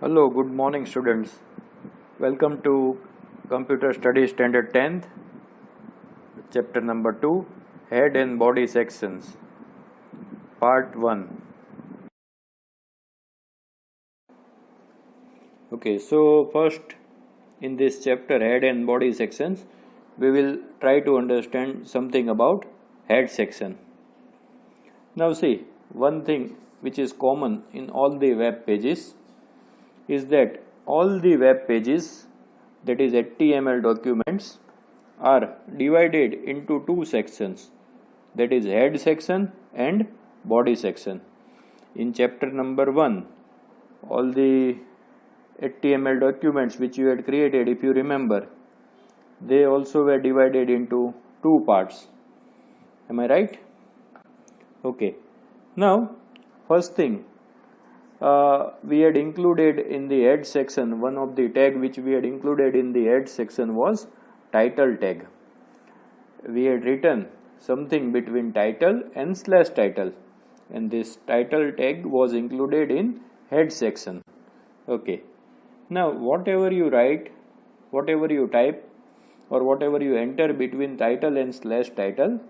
Hello, good morning students. Welcome to Computer Studies Standard 10th, chapter number 2, Head and Body Sections, part 1. Okay, so first in this chapter, Head and Body Sections, we will try to understand something about head section. Now see, one thing which is common in all the web pages is that all the web pages, that is HTML documents, are divided into two sections, that is head section and body section. In chapter number 1, all the HTML documents which you had created, if you remember, they also were divided into two parts. Am I right? Okay. Now, first thing, we had included in the head section, one of the tag which we had included in the head section was title tag. We had written something between title and slash title, and this title tag was included in head section. Okay. Now whatever you write, whatever you type, or whatever you enter between title and slash title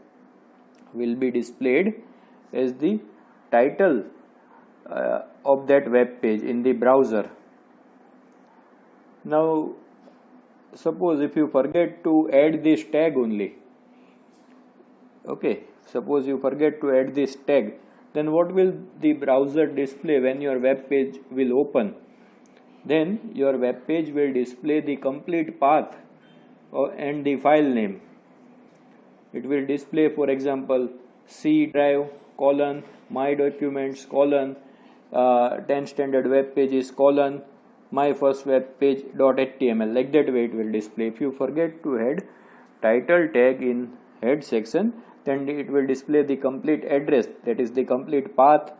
will be displayed as the title of that web page in the browser. Now suppose if you forget to add this tag only, okay, suppose you forget to add this tag, then what will the browser display when your web page will open? Then your web page will display the complete path and the file name. It will display, for example, C drive colon my documents colon 10 standard web pages colon my first web page .html. Like that way it will display. If you forget to add title tag in head section, then it will display the complete address, that is the complete path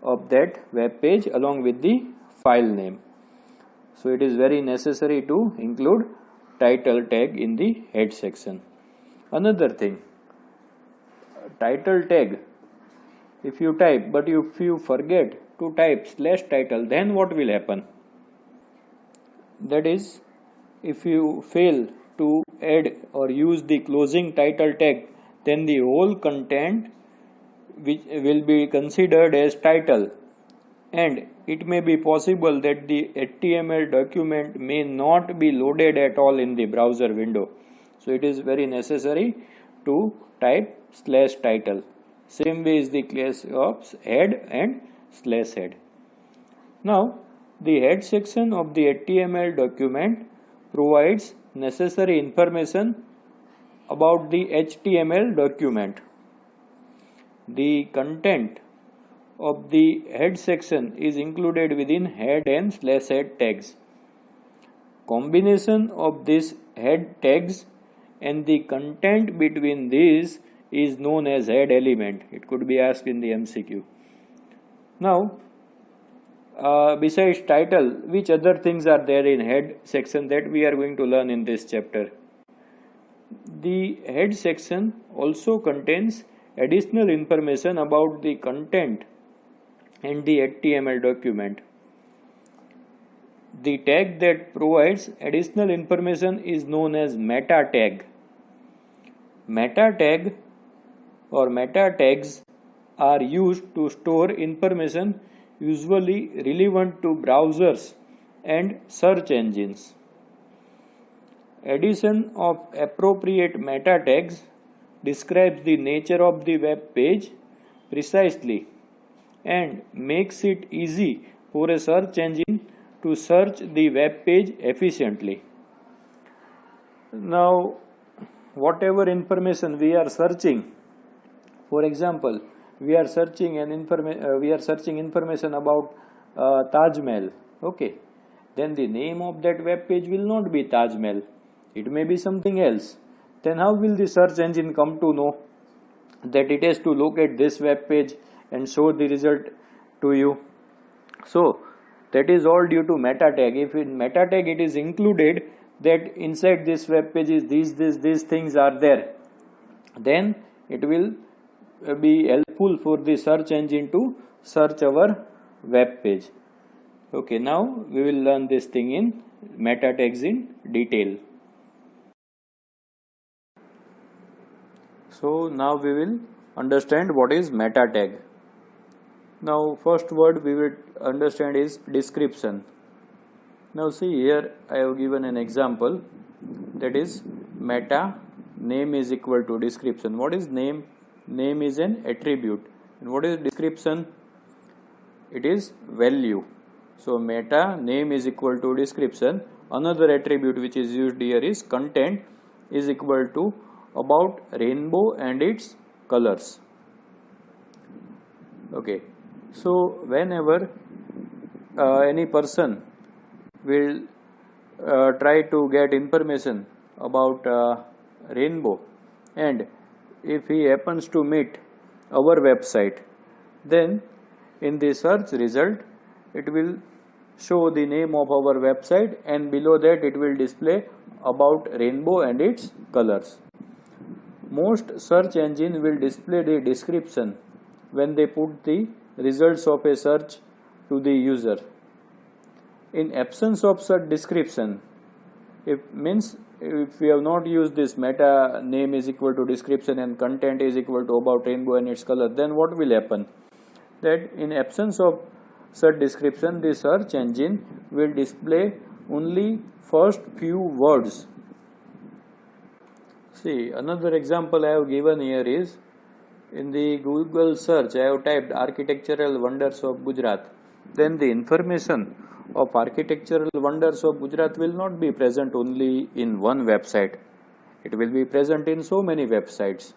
of that web page along with the file name. So it is very necessary to include title tag in the head section. Another thing, title tag, if you type but if you forget to type slash title, then what will happen? That is, if you fail to add or use the closing title tag, then the whole content which will be considered as title, and it may be possible that the HTML document may not be loaded at all in the browser window. So it is very necessary to type slash title. Same way is the case of head and slash head. Now the head section of the HTML document provides necessary information about the HTML document. The content of the head section is included within head and slash head tags. Combination of these head tags and the content between these is known as head element. It could be asked in the MCQ. Now, besides title, which other things are there in head section that we are going to learn in this chapter? The head section also contains additional information about the content and the HTML document. The tag that provides additional information is known as meta tag. Meta tag or meta tags are used to store information usually relevant to browsers and search engines. Addition of appropriate meta tags describes the nature of the web page precisely and makes it easy for a search engine to search the web page efficiently. Now, whatever information we are searching, for example, we are searching information about Taj Mahal. Okay, then the name of that web page will not be Taj Mahal. It may be something else. Then how will the search engine come to know that it has to locate this web page and show the result to you? So that is all due to meta tag. If in meta tag it is included that inside this web page is these things are there, then it will be helpful for the search engine to search our web page. Okay, now we will learn this thing in meta tags in detail. So now we will understand what is meta tag. Now first word we will understand is description. Now see here I have given an example, that is meta name is equal to description. What is name? Name is an attribute. And what is description? It is value. So meta name is equal to description. Another attribute which is used here is content is equal to about rainbow and its colors. Okay, so whenever any person will try to get information about rainbow, and if he happens to meet our website, then in the search result it will show the name of our website, and below that it will display about rainbow and its colors. Most search engine will display the description when they put the results of a search to the user. In absence of such description, if we have not used this meta name is equal to description and content is equal to about rainbow and its color, then what will happen? That in absence of such description, the search engine will display only first few words. See, another example I have given here is, in the Google search I have typed architectural wonders of Gujarat. Then the information of architectural wonders of Gujarat will not be present only in one website. It will be present in so many websites.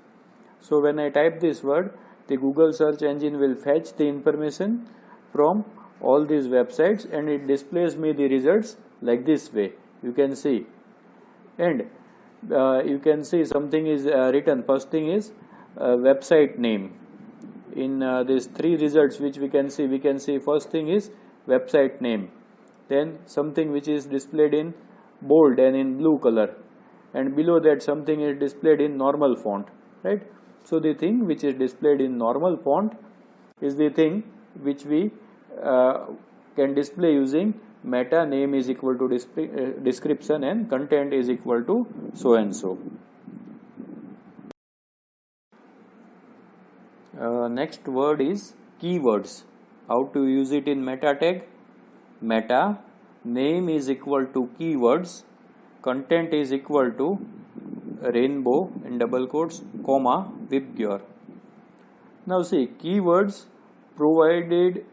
So when I type this word, the Google search engine will fetch the information from all these websites and it displays me the results like this way. You can see, and you can see something is written. First thing is website name. In these three results which we can see first thing is website name, then something which is displayed in bold and in blue color, and below that something is displayed in normal font, right? So the thing which is displayed in normal font is the thing which we can display using meta name is equal to description and content is equal to so and so. Next word is keywords. How to use it in meta tag? Meta name is equal to keywords, content is equal to rainbow in double quotes, comma, WebGear. Now see, keywords provided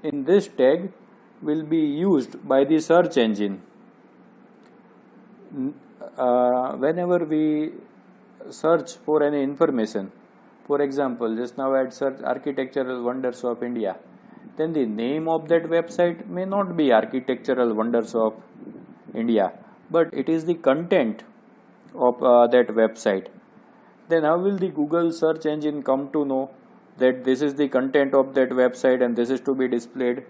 in this tag will be used by the search engine. Whenever we search for any information, for example, just now I had searched architectural wonders of India, then the name of that website may not be architectural wonders of India, but it is the content of that website. Then how will the Google search engine come to know that this is the content of that website and this is to be displayed?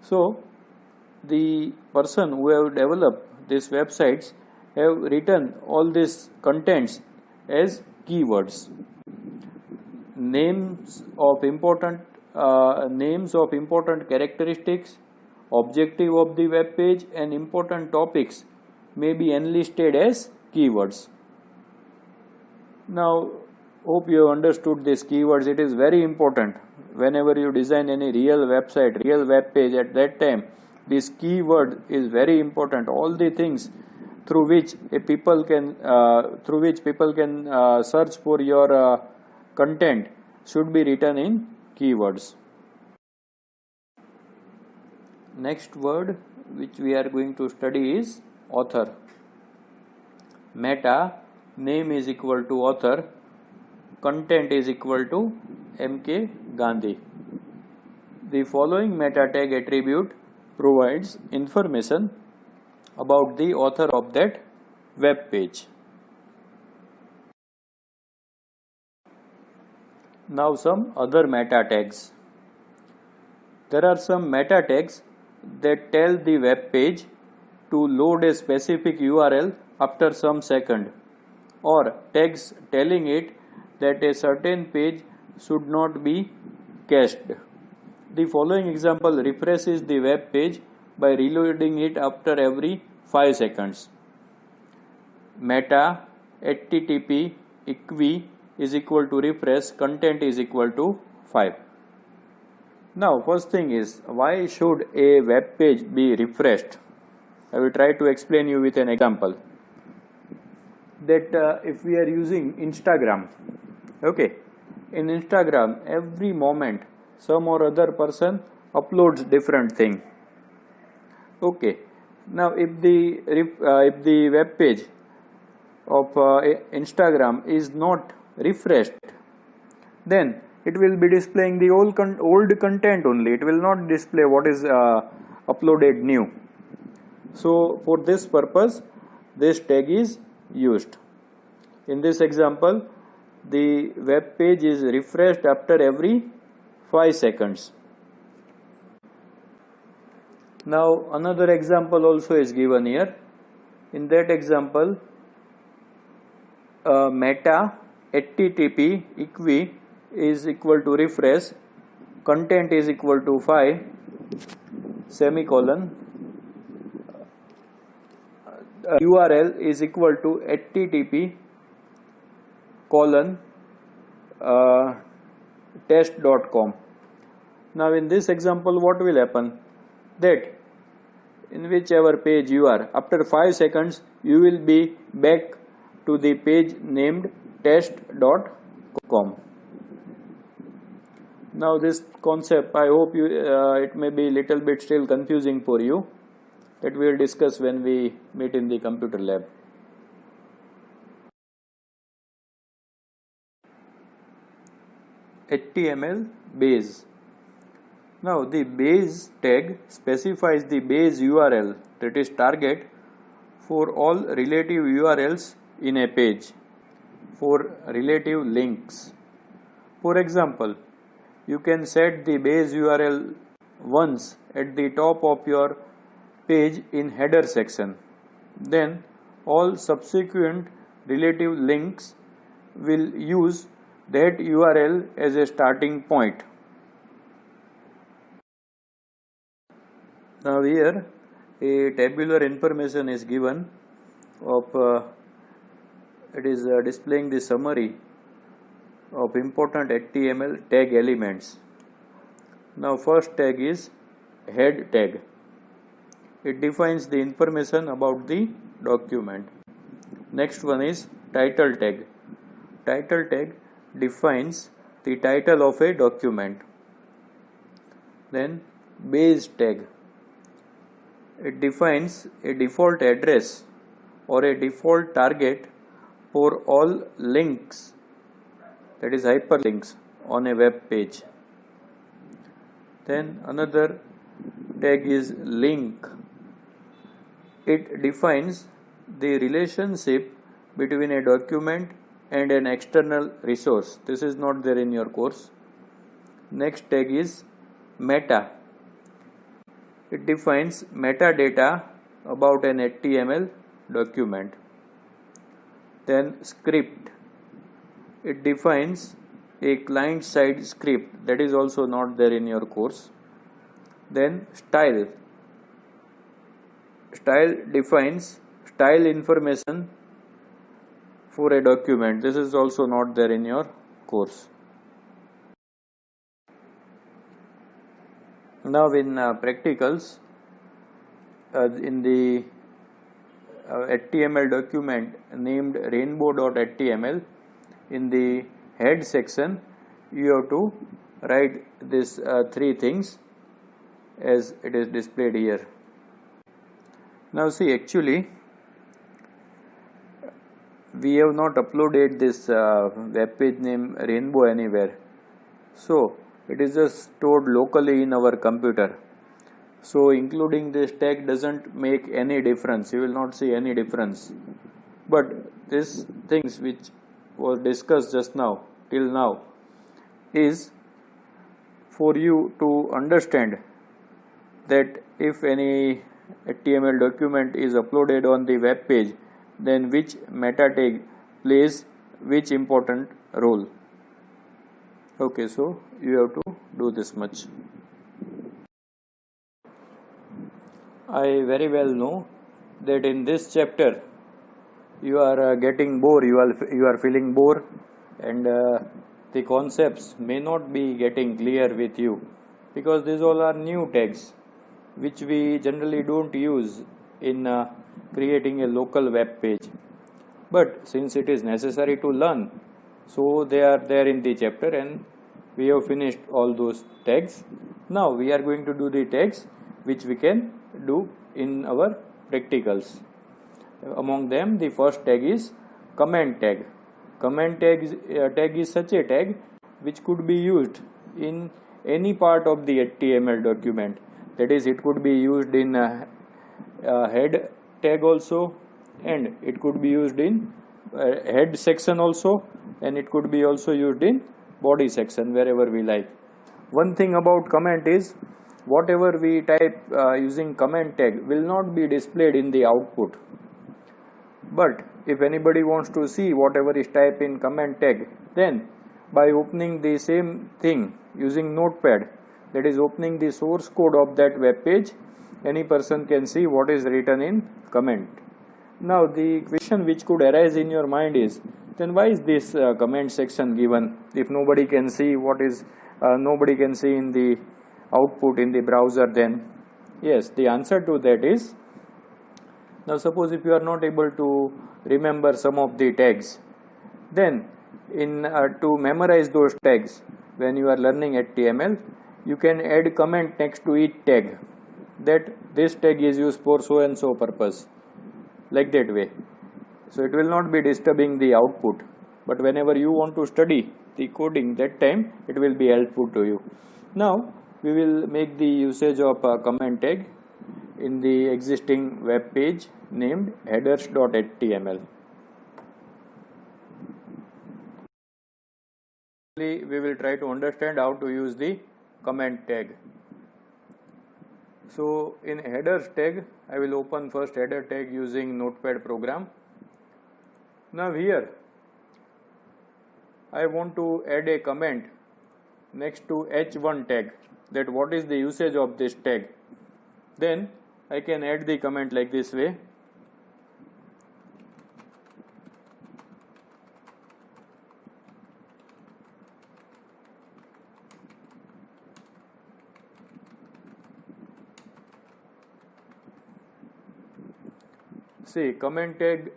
So the person who have developed these websites have written all these contents as keywords. Names of important characteristics, objective of the web page, and important topics may be enlisted as keywords. Now, hope you have understood these keywords. It is very important whenever you design any real website, real web page. At that time, this keyword is very important. All the things through which people can search for your content should be written in keywords. Next word which we are going to study is author. Meta name is equal to author, content is equal to M.K. Gandhi. The following meta tag attribute provides information about the author of that web page. Now some other meta tags. There are some meta tags that tell the web page to load a specific URL after some second, or tags telling it that a certain page should not be cached. The following example refreshes the web page by reloading it after every 5 seconds. Meta http equi is equal to refresh, content is equal to 5. Now first thing is, why should a web page be refreshed? I will try to explain you with an example. That if we are using Instagram, okay, in Instagram every moment some or other person uploads different thing. Okay, now if the web page of Instagram is not refreshed, then it will be displaying the old content only. It will not display what is uploaded new. So for this purpose this tag is used. In this example, the web page is refreshed after every 5 seconds. Now another example also is given here. In that example, meta http equi is equal to refresh, content is equal to 5 semicolon, URL is equal to http colon test.com. Now in this example what will happen? That in whichever page you are, after 5 seconds you will be back to the page named test.com. Now this concept, I hope you it may be little bit still confusing for you. That we will discuss when we meet in the computer lab. HTML base. Now the base tag specifies the base URL, that is target, for all relative URLs in a page, for relative links. For example, you can set the base URL once at the top of your page in header section. Then all subsequent relative links will use that URL as a starting point. Now here a tabular information is given of it is displaying the summary of important HTML tag elements. Now first tag is head tag. It defines the information about the document. Next one is title tag. Title tag defines the title of a document. Then base tag. It defines a default address or a default target for all links, that is hyperlinks, on a web page. Then another tag is link. It defines the relationship between a document and an external resource. This is not there in your course. Next tag is meta. It defines metadata about an HTML document. Then script. It defines a client side script, that is also not there in your course. Then style. Style defines style information for a document. This is also not there in your course. Now in practicals, in the HTML document named rainbow.html, in the head section you have to write this 3 things as it is displayed here. Now see, actually we have not uploaded this web page name rainbow anywhere, so it is just stored locally in our computer. So including this tag doesn't make any difference. You will not see any difference. But these things which was discussed just now till now is for you to understand that if any HTML document is uploaded on the web page, then which meta tag plays which important role. Okay, so you have to do this much. I very well know that in this chapter you are getting bored, you are feeling bored, and the concepts may not be getting clear with you because these all are new tags which we generally don't use in creating a local web page. But since it is necessary to learn, so they are there in the chapter and we have finished all those tags. Now we are going to do the tags which we can do in our practicals. Among them, the first tag is comment tag. Tag is such a tag which could be used in any part of the HTML document. That is, it could be used in head tag also, and it could be used in head section also, and it could be also used in body section, wherever we like. One thing about comment is whatever we type using comment tag will not be displayed in the output. But if anybody wants to see whatever is typed in comment tag, then by opening the same thing using notepad, that is opening the source code of that web page, any person can see what is written in comment. Now the question which could arise in your mind is, then why is this comment section given if nobody can see what is nobody can see in the output in the browser? Then yes, the answer to that is, now suppose if you are not able to remember some of the tags, then in to memorize those tags when you are learning HTML, you can add comment next to each tag, that this tag is used for so and so purpose, like that way. So it will not be disturbing the output, but whenever you want to study the coding, that time it will be helpful to you. Now we will make the usage of a comment tag in the existing web page named headers.html. We will try to understand how to use the comment tag. So in headers tag, I will open first header tag using notepad program. Now here I want to add a comment next to h1 tag, that what is the usage of this tag. Then I can add the comment like this way. See, comment tag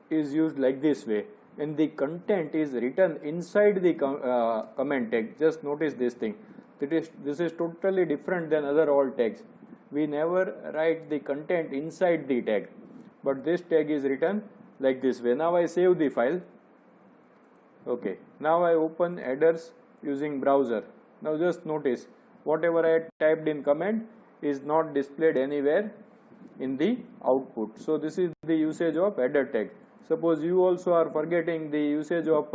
is used like this way, and the content is written inside the comment tag. Just notice this thing. This is totally different than other all tags. We never write the content inside the tag, but this tag is written like this way. Now I save the file. Okay. Now I open headers using browser. Now just notice whatever I typed in comment is not displayed anywhere in the output. So this is the usage of header tag. Suppose you also are forgetting the usage of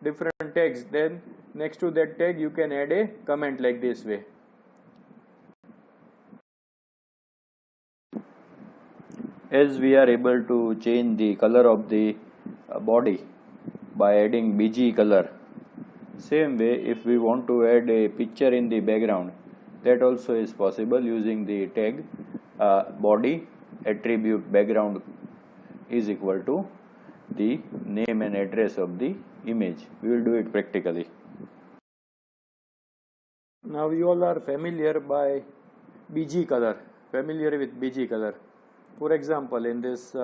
different tags, then next to that tag you can add a comment like this way. As we are able to change the color of the body by adding BG color, same way if we want to add a picture in the background, that also is possible using the tag body attribute background is equal to the name and address of the image. We will do it practically. Now you all are familiar by BG color, familiar with BG color. For example, in this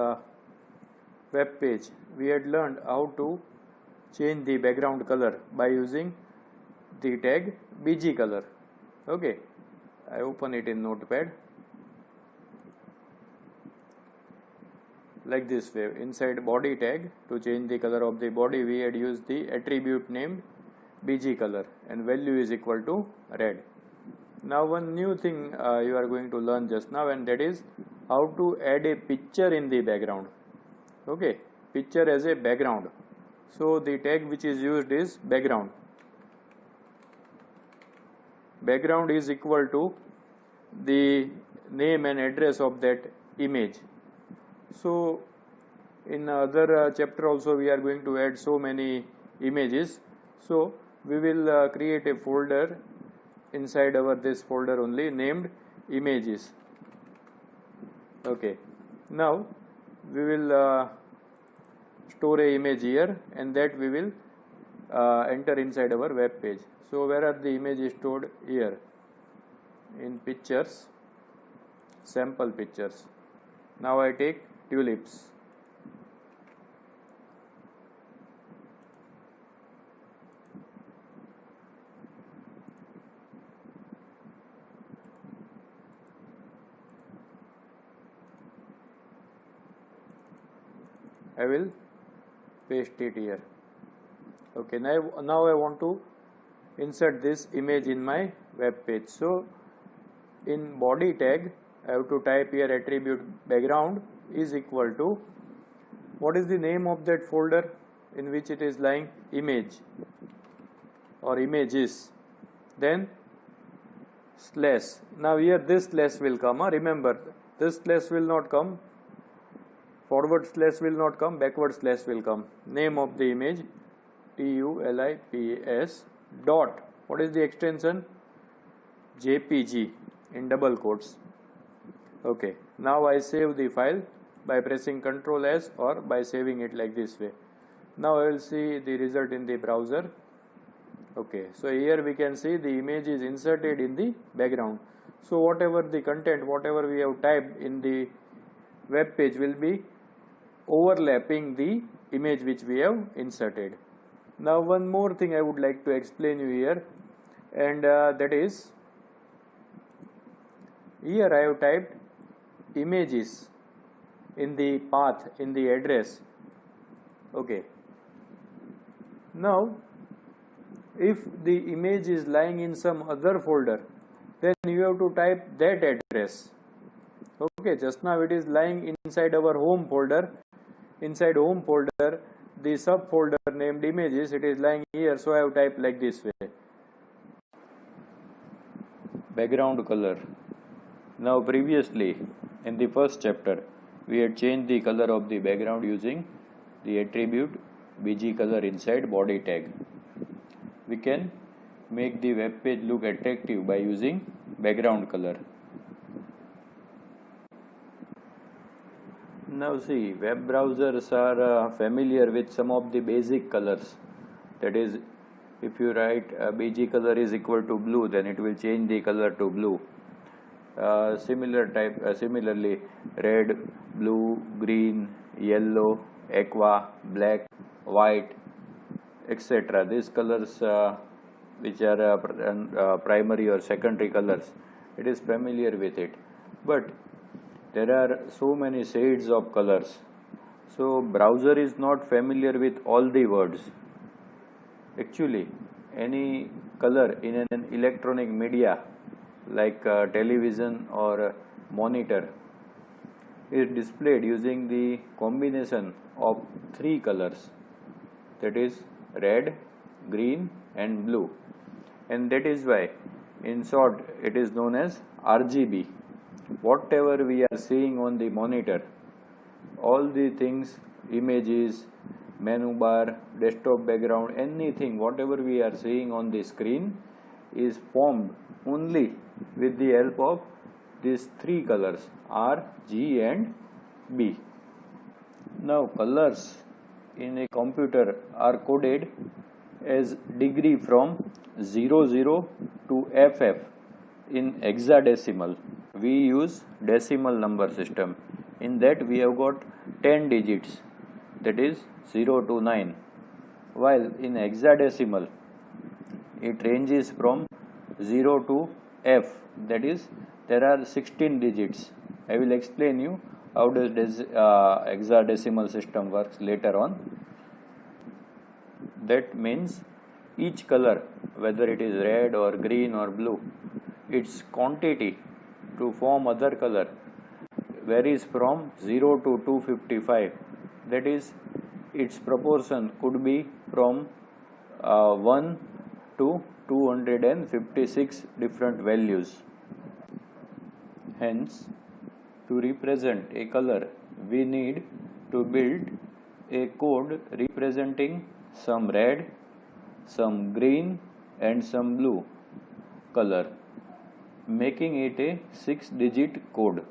web page, we had learned how to change the background color by using the tag BG color. Okay, I open it in notepad. Like this way, inside body tag, to change the color of the body, we had used the attribute named BG color, and value is equal to red. Now one new thing you are going to learn just now, and that is how to add a picture in the background. Okay, picture as a background. So the tag which is used is background. Background is equal to the name and address of that image. So in other chapter also we are going to add so many images. So we will create a folder inside our this folder only named images. Okay, now we will store a image here, and that we will enter inside our web page. So where are the images stored? Here in pictures, sample pictures. Now I take tulips. I will paste it here. Okay, now I want to insert this image in my web page. So in body tag I have to type here attribute background is equal to, what is the name of that folder in which it is lying? Image or images, then slash. Now here this slash will come. Remember, this slash will not come, forward slash will not come, backward slash will come. Name of the image TULIPS dot, what is the extension? JPG in double quotes. Okay, now I save the file by pressing Ctrl S or by saving it like this way. Now I will see the result in the browser. Okay, so here we can see the image is inserted in the background. So whatever the content, whatever we have typed in the web page will be overlapping the image which we have inserted. Now one more thing I would like to explain you here, and that is, here I have typed images in the path, in the address. Okay, now if the image is lying in some other folder, then you have to type that address. Okay, just now it is lying inside our home folder. Inside home folder, the subfolder named images, it is lying here, so I have typed like this way. Background color. Now previously in the first chapter we had changed the color of the background using the attribute bg color inside body tag. We can make the web page look attractive by using background color. Now see, web browsers are familiar with some of the basic colors. That is, if you write bg color is equal to blue, then it will change the color to blue. Similarly, red, blue, green, yellow, aqua, black, white, etc. These colors which are primary or secondary colors, it is familiar with it. But there are so many shades of colors, so browser is not familiar with all the words. Actually, any color in an electronic media like television or monitor is displayed using the combination of three colors, that is red, green and blue, and that is why in short it is known as RGB. Whatever we are seeing on the monitor, all the things, images, menu bar, desktop background, anything, whatever we are seeing on the screen is formed only with the help of these three colors R, G and B. Now colors in a computer are coded as degree from 00 to FF in hexadecimal. We use decimal number system. In that we have got 10 digits, that is 0 to 9, while in hexadecimal it ranges from 0 to F, that is there are 16 digits. I will explain you how does hexadecimal system works later on. That means each color, whether it is red or green or blue, its quantity to form other color varies from 0 to 255. That is, its proportion could be from 1 to 256 different values. Hence, to represent a color, we need to build a code representing some red, some green and some blue color, making it a 6-digit code.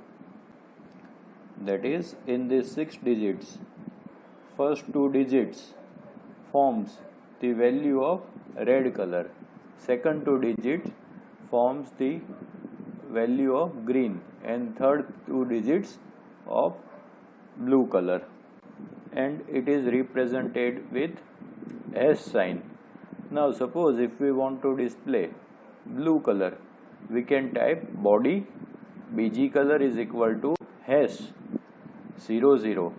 that is in these 6 digits, first 2 digits forms the value of red color, second 2 digits forms the value of green, and third 2 digits of blue color, and it is represented with S sign. Now suppose if we want to display blue color, we can type body BG color is equal to hash 0 0,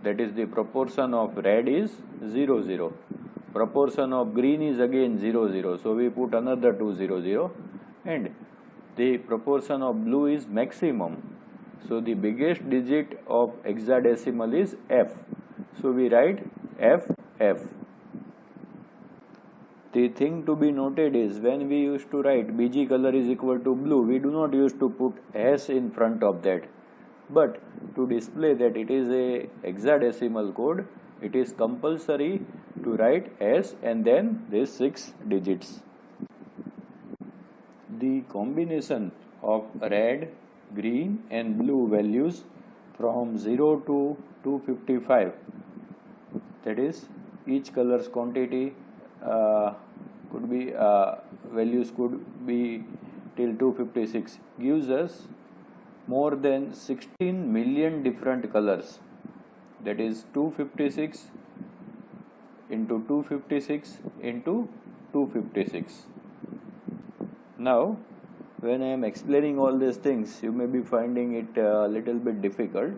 that is the proportion of red is 0 0, proportion of green is again 0 0, so we put another 2 0 0, and the proportion of blue is maximum, so the biggest digit of hexadecimal is F, so we write FF. The thing to be noted is when we used to write BG color is equal to blue, we do not used to put S in front of that, but to display that it is a hexadecimal code, it is compulsory to write S and then these 6 digits. The combination of red, green and blue values from 0 to 255, that is each color's quantity could be values could be till 256, gives us more than 16 million different colors, that is 256 into 256 into 256. Now when I am explaining all these things, you may be finding it a little bit difficult,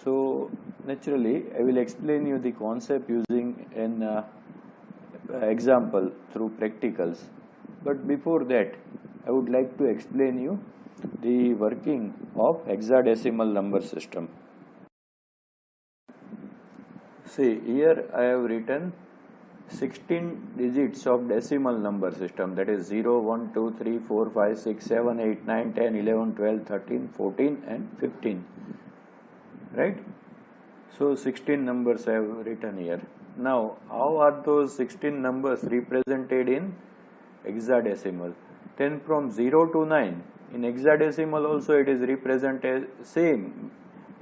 so naturally I will explain you the concept using an example through practicals, but before that I would like to explain you the working of hexadecimal number system. See, here I have written 16 digits of decimal number system, that is 0, 1, 2, 3, 4, 5, 6, 7, 8, 9, 10, 11, 12, 13, 14 and 15, right? So 16 numbers I have written here. Now how are those 16 numbers represented in hexadecimal? Then from 0 to 9 in hexadecimal also it is represented same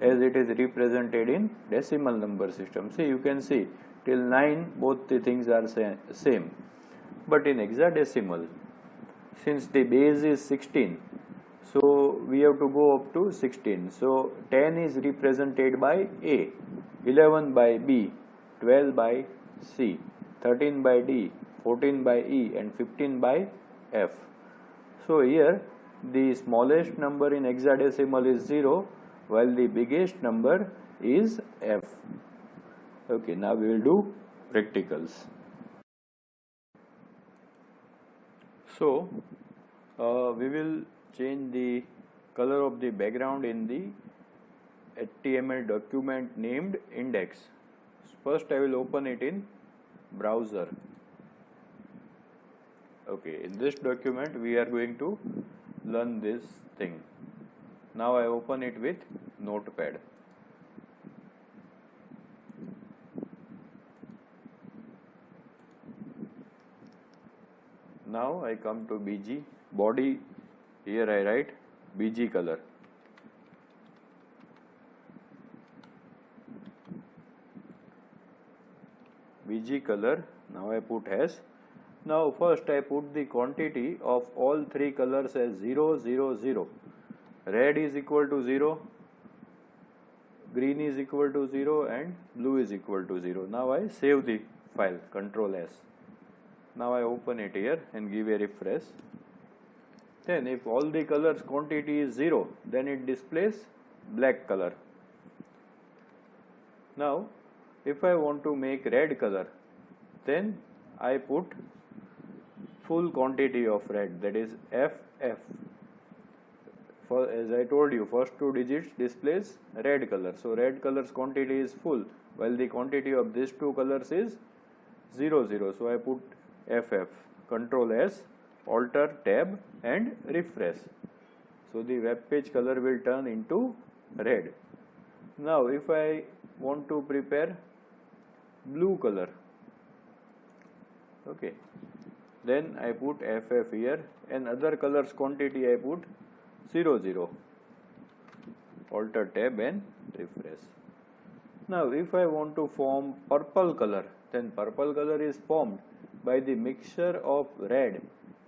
as it is represented in decimal number system. See, you can see till 9 both the things are same, but in hexadecimal since the base is 16, so we have to go up to 16, so 10 is represented by A, 11 by B, 12 by C, 13 by D, 14 by E and 15 by F. So here the smallest number in hexadecimal is 0 while the biggest number is F. Okay, now we will do practicals. So we will change the color of the background in the HTML document named index. First I will open it in browser. Okay, in this document we are going to learn this thing. Now I open it with Notepad. Now I come to BG body, here I write BG color. BG color, now I put hash. Now first I put the quantity of all 3 colors as 0 0 0. Red is equal to 0, green is equal to 0 and blue is equal to 0. Now I save the file, Ctrl S. Now I open it here and give a refresh. Then if all the colors quantity is 0, then it displays black color. Now if I want to make red color, then I put full quantity of red, that is FF. For, as I told you, first 2 digits displays red color, so red color's quantity is full while the quantity of these 2 colors is 0 0, so I put FF. Ctrl S, Alter tab and refresh, so the web page color will turn into red. Now if I want to prepare blue color, okay, then I put FF here and other colors quantity I put 0 0. Alter tab and refresh. Now if I want to form purple color, then purple color is formed by the mixture of red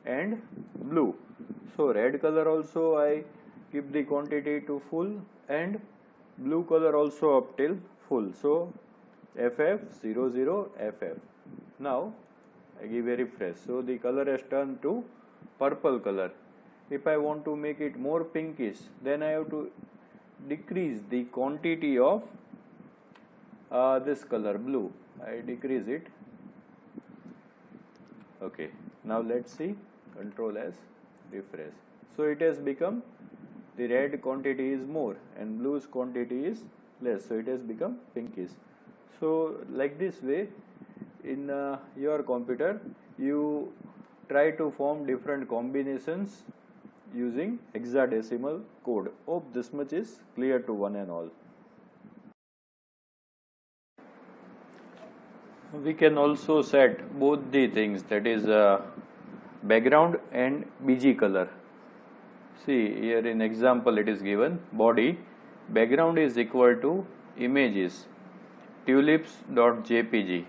and blue. So red color also I keep the quantity to full and blue color also up till full. So FF00FF. Now I give a refresh. So the color has turned to purple color. If I want to make it more pinkish, then I have to decrease the quantity of this color blue. I decrease it. Okay, now let's see. Control S, refresh. So it has become, the red quantity is more and blue's quantity is less, so it has become pinkish. So like this way in your computer you try to form different combinations using hexadecimal code. Hope this much is clear to one and all. We can also set both the things, that is background and BG color. See here in example it is given body background is equal to images tulips.jpg,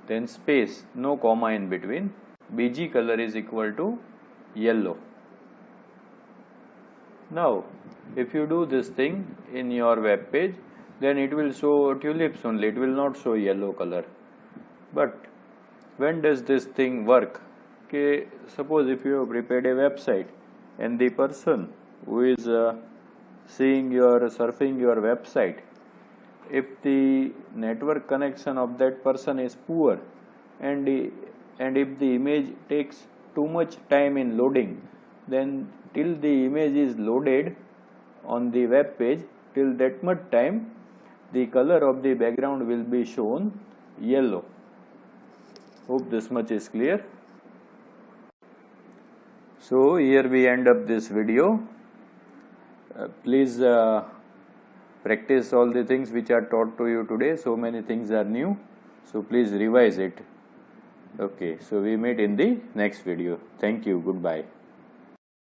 then space, no comma in between, BG color is equal to yellow. Now if you do this thing in your web page, then it will show tulips only, it will not show yellow color. But when does this thing work? Okay, suppose if you have prepared a website and the person who is surfing your website, if the network connection of that person is poor and if the image takes too much time in loading, then till the image is loaded on the web page, till that much time the color of the background will be shown yellow. Hope this much is clear. So here we end up this video. Please practice all the things which are taught to you today. So many things are new, so please revise it. Okay, so we meet in the next video. Thank you. Goodbye.